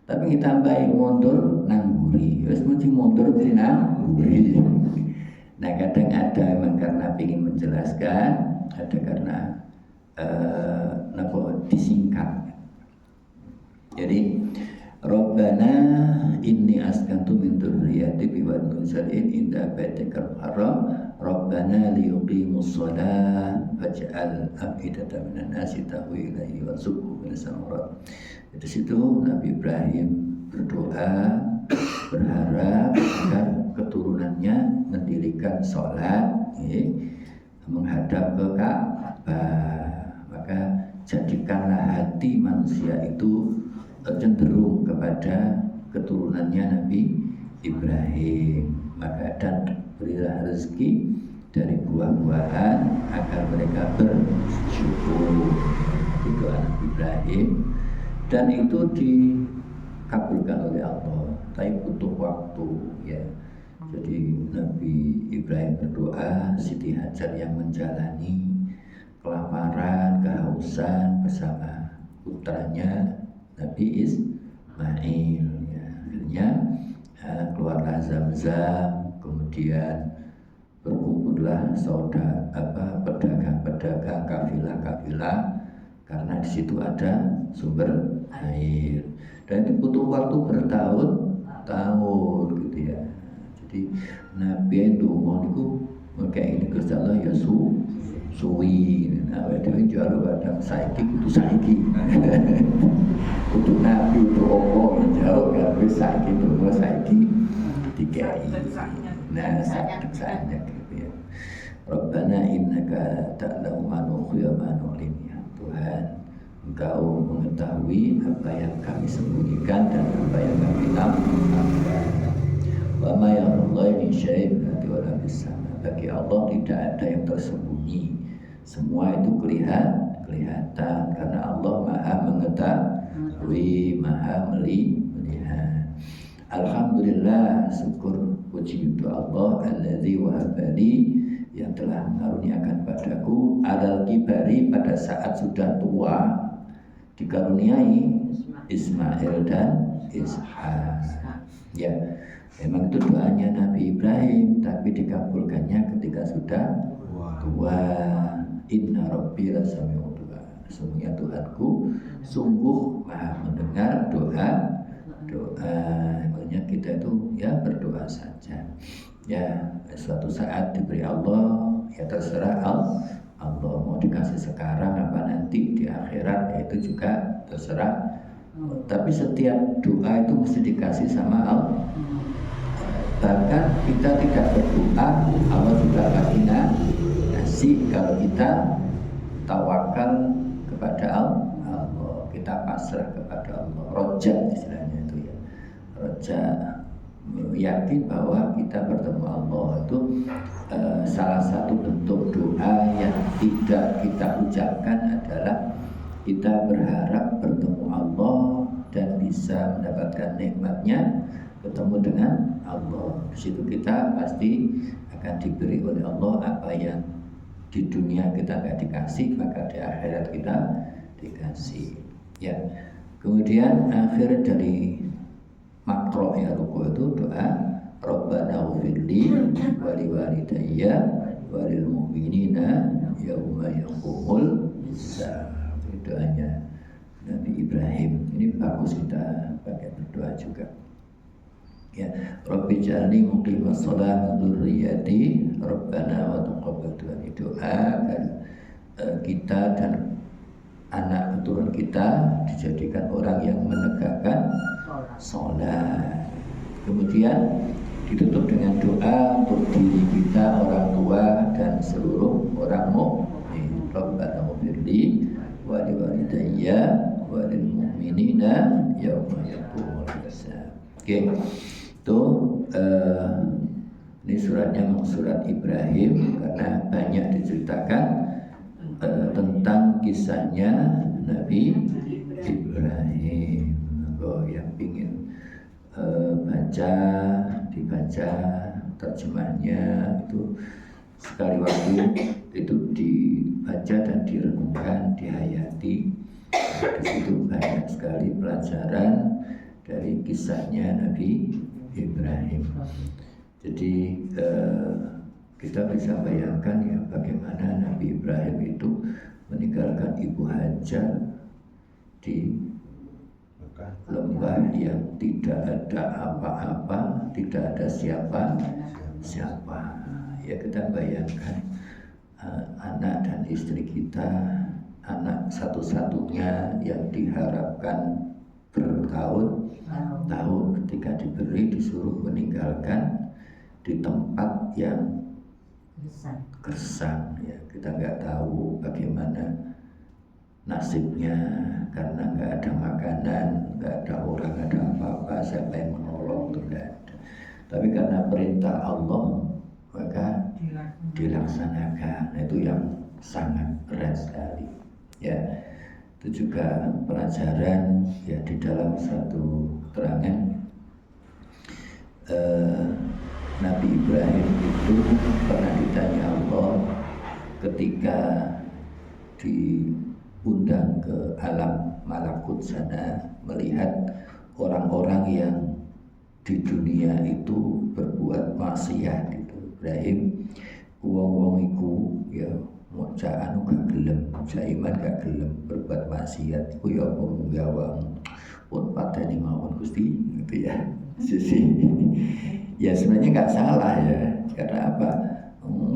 Tapi kita tambahi mundur nang mburi. Wis mesti mundur mesti nang mburi. Nah kadang ada memang karena ingin menjelaskan, ada karena disingkat. Jadi Rabbana inni askantu min dzurriyyati biwadin syar'in inda baitikal haram Rabbana liyuqimus shalah faj'al afidatan minan nasi tahwi ilaihi warzuqhum minas samarat. Di situ Nabi Ibrahim berdoa berharap agar keturunannya mendirikan sholat menghadap ke Ka'bah. Maka jadikanlah hati manusia itu cenderung kepada keturunannya Nabi Ibrahim. Maka dan berilah rezeki dari buah-buahan agar mereka bersyukur. Itu Nabi Ibrahim dan itu dikabulkan oleh Allah. Tapi butuh waktu ya. Jadi Nabi Ibrahim berdoa, Siti Hajar yang menjalani kelaparan, kehausan bersama putranya Nabi Ismail ya. Akhirnya keluarlah Zam-Zam, kemudian berkumpullah pedagang-pedagang, kafilah-kafilah karena di situ ada sumber air dan itu butuh waktu bertahun-tahun gitu ya. Jadi Nabi itu itu kayak ini Gusti Allah ya suwi. Nah, itu jual pada saiki kudu saiki. Kudu Nabi itu opo jauh kan wis saiki tunggu saiki dikai. Nah, saatnya gitu ya. Rabbana innaka ta'lamu ma nukhfi wa ma nu'lin ya Tuhan. Engkau mengetahui apa yang kami sembunyikan dan apa yang kami tampakkan. Wa ma ya'lamu min syai'in wa la bisama. Bagi Allah tidak ada yang tersembunyi. Semua itu kelihatan karena Allah Maha mengetahui, Maha melihat. Alhamdulillah, syukur puji untuk Allah alladzi wahabani yang telah mengaruniakan padaku alal kibari pada saat sudah tua dikaruniai Ismail dan Ishak. Ya, memang itu doanya Nabi Ibrahim, tapi dikabulkannya ketika sudah tua. Inna Rabbi lasami'ud du'a. Sesungguhnya Tuhanku sungguh Maha mendengar doa. Makanya kita itu ya berdoa saja. Ya, suatu saat diberi Allah, ya terserah Allah mau dikasih sekarang apa nanti di akhirat, ya itu juga terserah. Tapi setiap doa itu mesti dikasih sama Allah. Bahkan kita tidak berdoa, Allah juga pasti ngasih kalau kita tawakal kepada Allah, kita pasrah kepada Allah. Roja istilahnya itu ya. Roja yakin bahwa kita bertemu Allah itu salah satu bentuk doa yang tidak kita ucapkan adalah kita berharap bertemu Allah dan bisa mendapatkan nikmatnya ketemu dengan Allah. Di situ kita pasti akan diberi oleh Allah apa yang di dunia kita nggak dikasih, maka di akhirat kita dikasih. Ya. Kemudian akhir dari makro ya ruku itu doa Rabbana ghfirli wa liwalidayya wa lil mu'minina yauma yaqumul hisab. Doanya Nabi Ibrahim. Ini bagus kita pakai berdoa juga. Ya, Rabbi jalni muqimas shalah min dzurriyyati Rabbana wa taqabbal du'a. Doa agar kita dan anak keturunan kita dijadikan orang yang menegakkan sholat. Kemudian ditutup dengan doa untuk diri kita, orang tua dan seluruh orang mukmin. Rabbana ighfirli wa liwalidayya wa lil mu'minina yauma yaqumul hisab. Oke. Itu ini suratnya memang surat Ibrahim karena banyak diceritakan tentang kisahnya Nabi Ibrahim. Kalau yang ingin dibaca terjemahnya itu sekali waktu itu dibaca dan direnungkan, dihayati. Di situ banyak sekali pelajaran dari kisahnya Nabi Ibrahim. Jadi kita bisa bayangkan ya bagaimana Nabi Ibrahim itu meninggalkan ibu Hajar di lembah yang tidak ada apa-apa, tidak ada siapa. Ya kita bayangkan anak dan istri kita, anak satu-satunya yang diharapkan bertahun-tahun ketika disuruh meninggalkan di tempat yang gersang. Ya kita nggak tahu bagaimana nasibnya karena nggak ada makanan, nggak ada orang, nggak ada apa-apa, siapa yang menolong itu nggak ada. Tapi karena perintah Allah maka dilaksanakan. Nah, itu yang sangat berat sekali. Ya, itu juga pelajaran ya di dalam satu keterangan Nabi Ibrahim itu pernah ditanya Allah ketika diundang ke alam malakut sana melihat orang-orang yang di dunia itu berbuat maksiat itu. Ibrahim wong-wong iku ya moca anu gak gelem, moca iman gak gelem berbuat maksiat iku ya apa munggawang pun pateni mawon Gusti gitu ya. Sisi ya sebenarnya nggak salah ya, karena apa?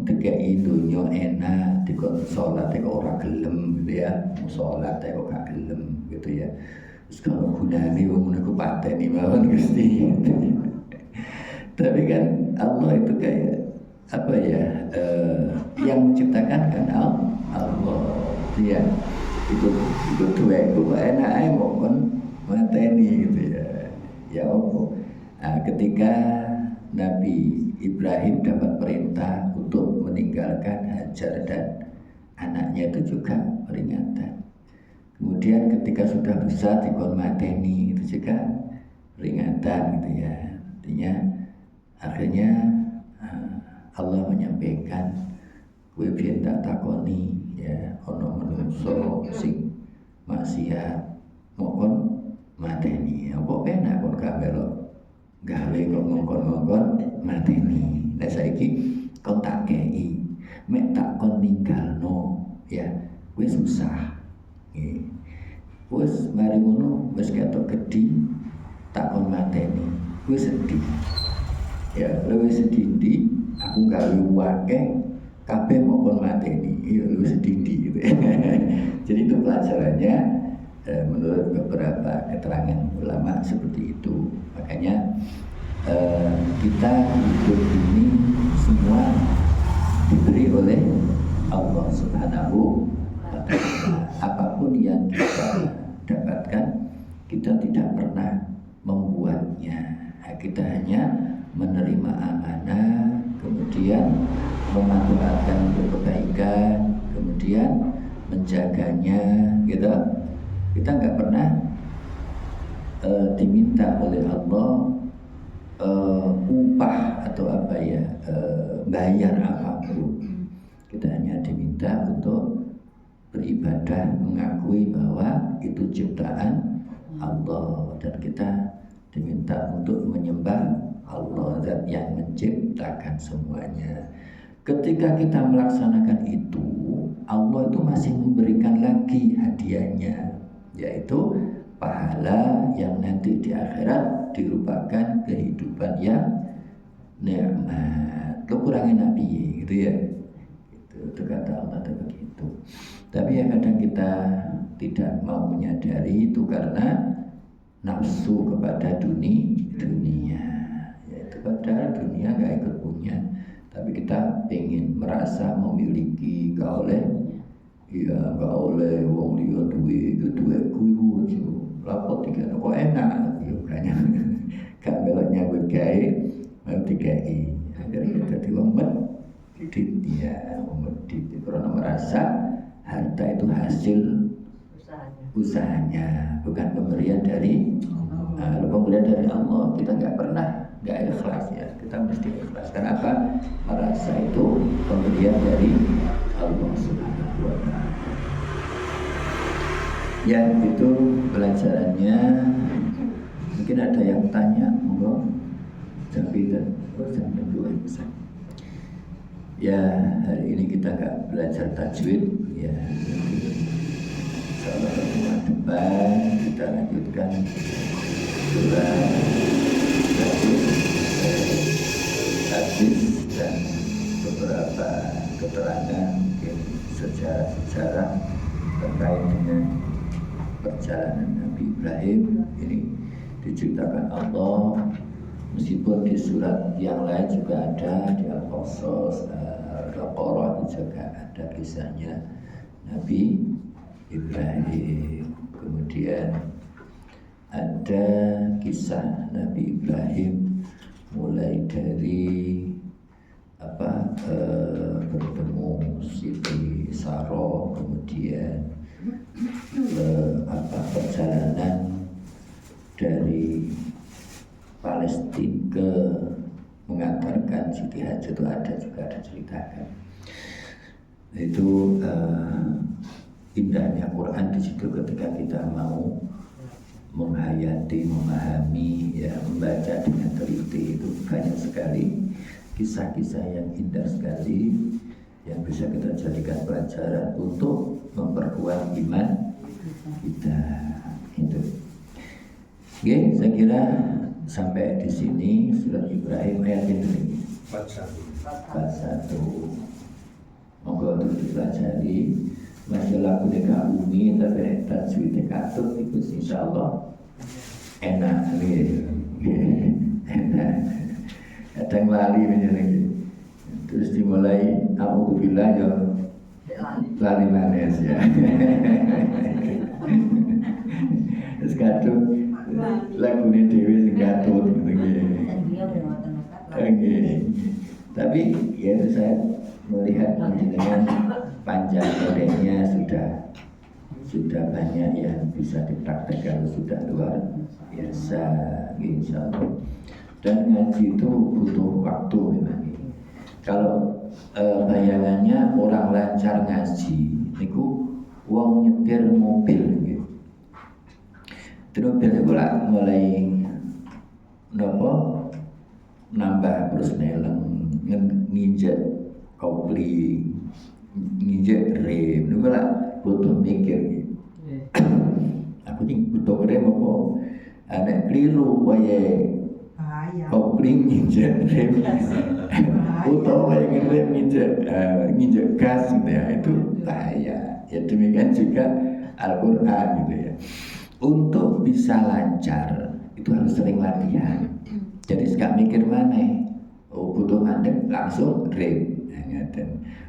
Dikei dunia enak, dikon sholat kok ora gelem gitu ya, sholat kok gak gelem gitu ya. Terus kalau gunane wong niku pateni mawon Gusti. Tapi kan Allah itu kayak apa ya? Yang menciptakan kan Allah. Dia itu dua itu enak ae mau kon mateni gitu ya. Ya Allah. Nah, ketika Nabi Ibrahim dapat perintah untuk meninggalkan Hajar dan anaknya itu juga peringatan. Kemudian ketika sudah besar dikon mateni itu juga peringatan gitu ya. Artinya akhirnya Allah menyampaikan kowe biyen tak takoni ya ono menungso sing maksiat mokon mateni apa penak kon gak melok gawe kok ngongkon-ngongkon mateni. Lah saiki kon tak kei mek tak kon ninggalno ya wis susah. Nggih. Wis mari ngono wis ketok gedhi tak kon mateni. Wis sedih. Ya, luwih sedih aku gawe akeh kabeh mau kon mateni. Ya luwih sedih gitu. Jadi itu pelajarannya menurut beberapa keterangan ulama seperti itu. Makanya kita hidup ini semua diberi oleh Allah Subhanahu wa Ta'ala. Apapun yang kita dapatkan, kita tidak pernah membuatnya. Kita hanya menerima amanah, kemudian memanfaatkan untuk kebaikan, kemudian menjaganya, gitu. Kita nggak pernah diminta oleh Allah upah atau apa ya, bayar apapun. Kita hanya diminta untuk beribadah, mengakui bahwa itu ciptaan Allah, dan kita diminta untuk menyembah Allah, zat yang menciptakan semuanya. Ketika kita melaksanakan itu, Allah itu masih memberikan lagi hadiahnya, yaitu pahala yang nanti di akhirat dirupakan kehidupan yang nikmat. Itu kurangnya Nabi gitu ya. Itu kata Allah itu begitu. Tapi ya kadang kita tidak mau menyadari itu karena nafsu kepada dunia. Yaitu padahal dunia gak ikut punya, tapi kita ingin merasa memiliki, gak oleh wong liya duwe lapor tiga kok enak yo kayaknya gak melok nyambut gawe mau dikai akhirnya dadi wong medit ya, medit karena merasa harta itu hasil usahanya, bukan pemberian dari pemberian dari Allah. Kita nggak ikhlas ya, kita mesti ikhlas. Kenapa? Merasa itu pemberian dari Allah Subhanahu wa Ta'ala. Ya, itu pelajarannya. Mungkin ada yang tanya, monggo. Tapi sampai dua besar. Ya, hari ini kita nggak belajar tajwid ya. Insyaallah pertemuan depan kita lanjutkan surah hadis dan beberapa keterangan mungkin sejarah terkait dengan perjalanan Nabi Ibrahim ini diceritakan Allah. Meskipun di surat yang lain juga ada, di Al-Qasas, Al-Baqarah juga ada kisahnya Nabi Ibrahim. Kemudian ada kisah Nabi Ibrahim mulai dari bertemu Siti Sarah, kemudian perjalanan dari Palestina ke mengantarkan Siti Hajar itu ada ceritakan. Itu indahnya Quran di situ ketika kita mau menghayati, memahami, ya membaca dengan teliti, itu banyak sekali kisah-kisah yang indah sekali yang bisa kita jadikan pelajaran untuk memperkuat iman kita. Itu. Oke, saya kira sampai di sini surat Ibrahim ayat ini. 41. Monggo untuk dipelajari. Masalah kuliah umi tapi tajwid katut itu insyaallah enak nih. Enak. Kadang lali menyenangi. Terus dimulai alhamdulillah ya lali manis ya. Terus katut lagu ini dewi sing katut gitu. Tapi ya itu saya melihat dengan panjang kodenya sudah banyak yang bisa dipraktekkan, sudah luar biasa, insyaallah. Dan ngaji itu butuh waktu memang. Kalau bayangannya orang lancar ngaji, niku wong nyetir mobil gitu. Terus mobil itu lah mulai nambah terus neleng nginjek kopling, nginjek rem, itu lah butuh mikir gitu. Aku ini butuh rem apa? Ada keliru wae kopling nginjek rem, butuh wae rem nginjek gas gitu ya, itu bahaya. Ya demikian juga Al-Quran gitu ya. Untuk bisa lancar itu harus sering latihan. Jadi gak mikir mana, butuh mandek langsung rem.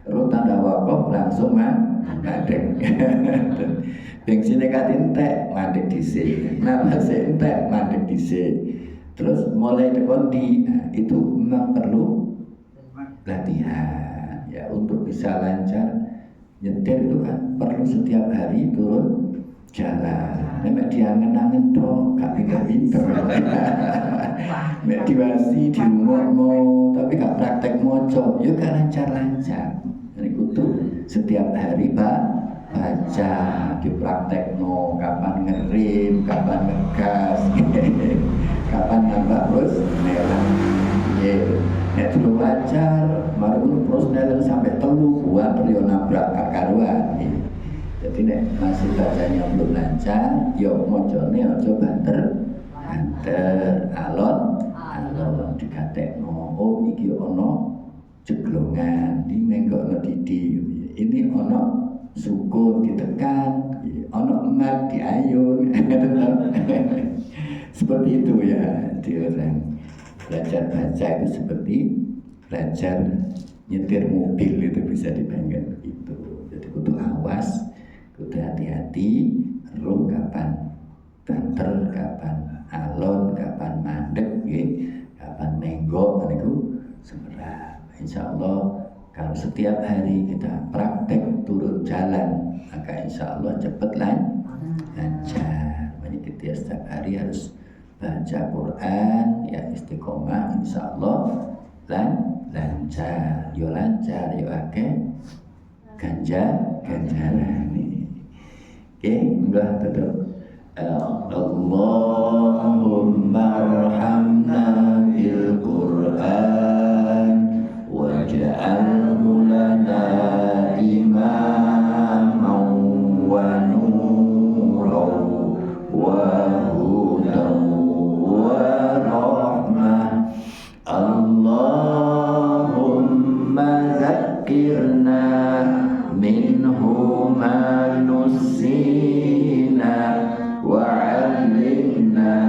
Terus tanda wakaf langsung mandek. Bensinnya katin entek mandek dhisik. Napasnya entek mandek dhisik. Terus mulai dekondi, itu memang perlu latihan. Ya untuk bisa lancar nyetir itu kan perlu setiap hari turun jalan. Nek diangen-angen tok gak pinter-pinter. Nek diwasi diumurno tapi gak praktek moco, ya gak lancar-lancar. Jadi kudu setiap hari baca, dipraktekno kapan ngerim, kapan ngegas, kapan nambah terus nelan. Nek dulu lancar, mari ngono terus nelan sampai 3 buah yo nabrak karuan. Jadi nek masih bacanya belum lancar, yo mocone aja banter, alon digatekno. Oh iki ono jeglongan, iki menggokno didi. Ini ono syukur ditekan, ono emat diayun. Seperti itu ya, orang belajar baca itu seperti belajar nyetir mobil, itu bisa dibandingkan begitu. Jadi kudu awas, kudu hati-hati, roh kapan banter, kapan alon, kapan mandek, kapan menggok, itu semerah. Insya Allah kalau setiap hari kita praktek turun jalan, maka insya Allah cepat lancar. Makanya kita setiap hari harus baca Quran, ya istiqomah, insya Allah lancar. Yo lancar, yo akeh ganjaran. Oke, enggak tutup. Allahumma arhamna bil Quran waj'alhu lana imaman wa nuran wa hudan wa rahmah. Allahumma zakkirna minhu ma nusina wa 'allimna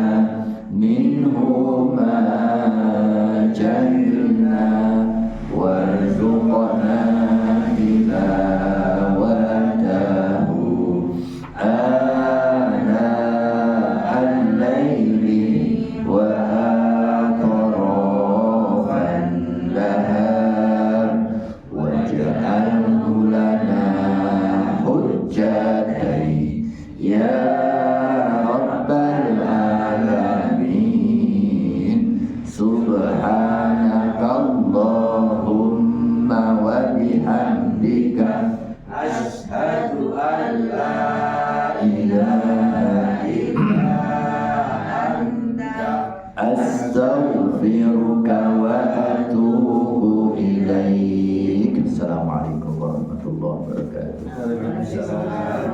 minhu ma jahilna warzuqna tilawatahu ana al-laili wa atrafan nahar waj'alhu lana hujjatai ya rabbal alamin. Subhanakallahumma wa bihamdika asyhadu an la ilaha illa anta astaghfiruka wa atubu ilaik. Assalamualaikum warahmatullahi wabarakatuh.